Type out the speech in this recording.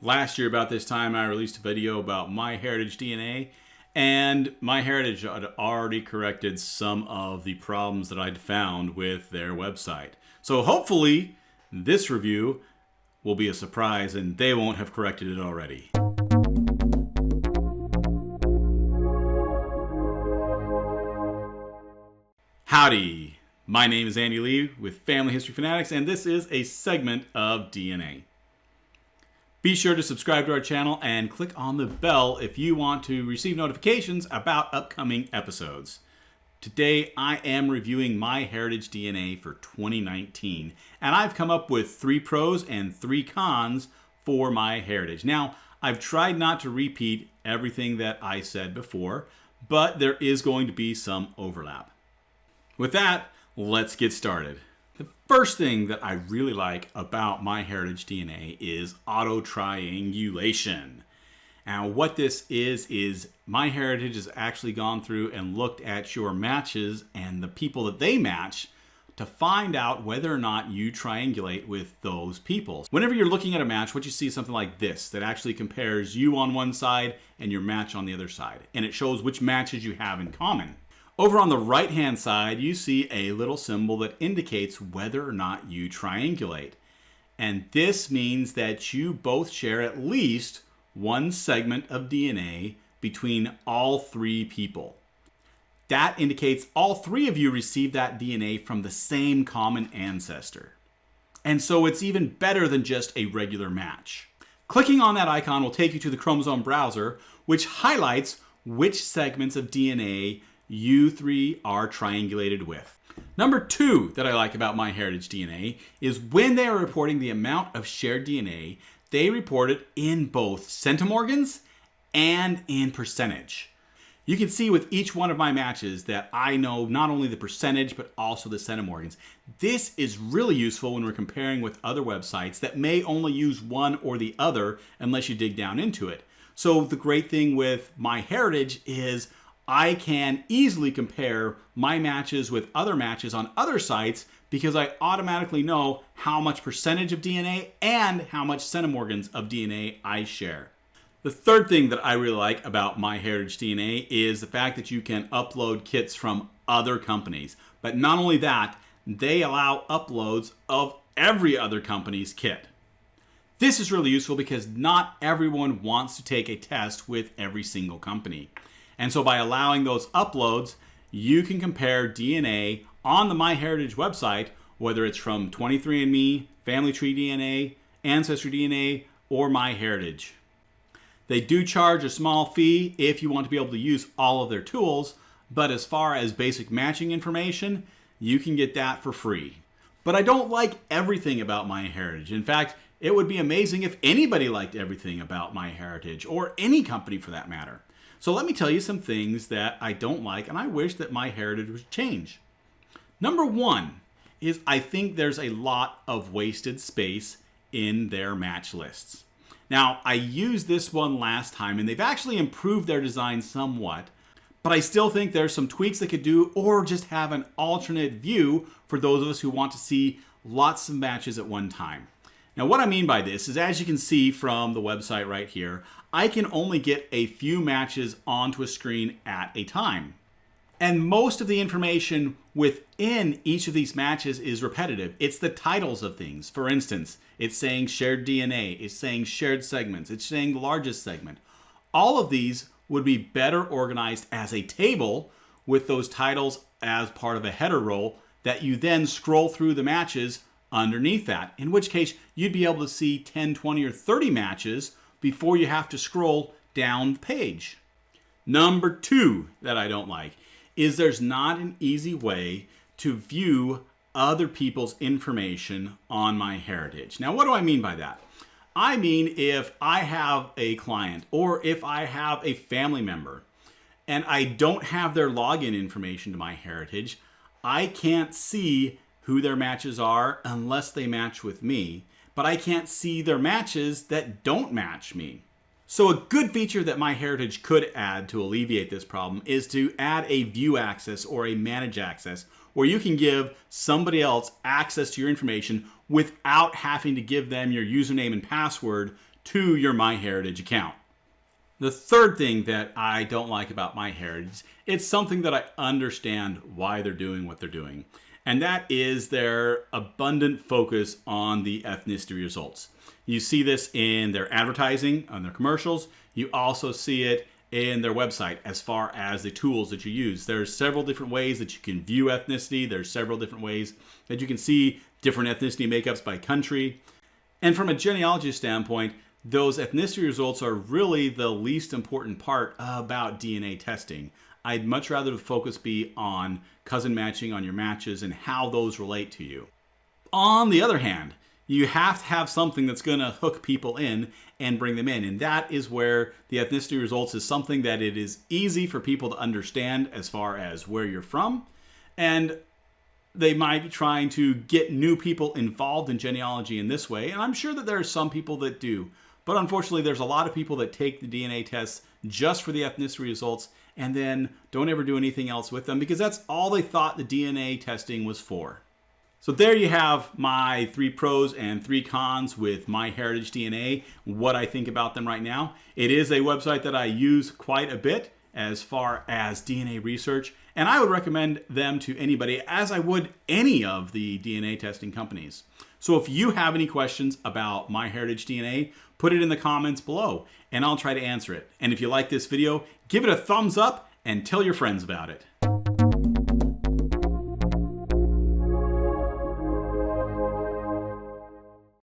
Last year about this time I released a video about MyHeritage DNA, and MyHeritage had already corrected some of the problems that I'd found with their website. So hopefully this review will be a surprise and they won't have corrected it already. Howdy, my name is Andy Lee with Family History Fanatics, and this is a segment of DNA. Be sure to subscribe to our channel and click on the bell if you want to receive notifications about upcoming episodes. Today I am reviewing MyHeritage DNA for 2019, and I've come up with 3 pros and 3 cons for MyHeritage. Now, I've tried not to repeat everything that I said before, but there is going to be some overlap. With that, let's get started. The first thing that I really like about MyHeritage DNA is auto-triangulation. Now what this is MyHeritage has actually gone through and looked at your matches and the people that they match to find out whether or not you triangulate with those people. Whenever you're looking at a match, what you see is something like this that actually compares you on one side and your match on the other side. And it shows which matches you have in common. Over on the right-hand side, you see a little symbol that indicates whether or not you triangulate. And this means that you both share at least one segment of DNA between all 3 people. That indicates all 3 of you received that DNA from the same common ancestor. And so it's even better than just a regular match. Clicking on that icon will take you to the chromosome browser, which highlights which segments of DNA you 3 are triangulated with. Number 2 that I like about MyHeritage DNA is when they are reporting the amount of shared DNA, they report it in both centimorgans and in percentage. You can see with each one of my matches that I know not only the percentage but also the centimorgans. This is really useful when we're comparing with other websites that may only use one or the other unless you dig down into it. So the great thing with MyHeritage is I can easily compare my matches with other matches on other sites because I automatically know how much percentage of DNA and how much centimorgans of DNA I share. The third thing that I really like about MyHeritage DNA is the fact that you can upload kits from other companies. But not only that, they allow uploads of every other company's kit. This is really useful because not everyone wants to take a test with every single company. And so by allowing those uploads, you can compare DNA on the MyHeritage website, whether it's from 23andMe, Family Tree DNA, Ancestry DNA, or MyHeritage. They do charge a small fee if you want to be able to use all of their tools, but as far as basic matching information, you can get that for free. But I don't like everything about MyHeritage. In fact, it would be amazing if anybody liked everything about MyHeritage, or any company for that matter. So let me tell you some things that I don't like and I wish that MyHeritage would change. Number 1 is I think there's a lot of wasted space in their match lists. Now, I used this one last time and they've actually improved their design somewhat, but I still think there's some tweaks they could do or just have an alternate view for those of us who want to see lots of matches at one time. Now, what I mean by this is, as you can see from the website right here, I can only get a few matches onto a screen at a time. And most of the information within each of these matches is repetitive. It's the titles of things. For instance, it's saying shared DNA, it's saying shared segments, it's saying the largest segment. All of these would be better organized as a table with those titles as part of a header row that you then scroll through the matches underneath that, in which case you'd be able to see 10, 20, or 30 matches before you have to scroll down the page. Number 2 that I don't like is there's not an easy way to view other people's information on MyHeritage. Now, what do I mean by that? I mean, if I have a client or if I have a family member and I don't have their login information to MyHeritage, I can't see who their matches are unless they match with me, but I can't see their matches that don't match me. So a good feature that MyHeritage could add to alleviate this problem is to add a view access or a manage access where you can give somebody else access to your information without having to give them your username and password to your MyHeritage account. The third thing that I don't like about MyHeritage, it's something that I understand why they're doing what they're doing. And that is their abundant focus on the ethnicity results. You see this in their advertising, on their commercials. You also see it in their website as far as the tools that you use. There's several different ways that you can view ethnicity. There's several different ways that you can see different ethnicity makeups by country. And from a genealogy standpoint, those ethnicity results are really the least important part about DNA testing. I'd much rather the focus be on cousin matching on your matches and how those relate to you. On the other hand, you have to have something that's going to hook people in and bring them in. And that is where the ethnicity results is something that it is easy for people to understand as far as where you're from. And they might be trying to get new people involved in genealogy in this way. And I'm sure that there are some people that do. But unfortunately, there's a lot of people that take the DNA tests just for the ethnicity results and then don't ever do anything else with them because that's all they thought the DNA testing was for. So there you have my 3 pros and 3 cons with MyHeritage DNA, what I think about them right now. It is a website that I use quite a bit as far as DNA research, and I would recommend them to anybody as I would any of the DNA testing companies. So if you have any questions about MyHeritage DNA, put it in the comments below and I'll try to answer it. And if you like this video, give it a thumbs up and tell your friends about it.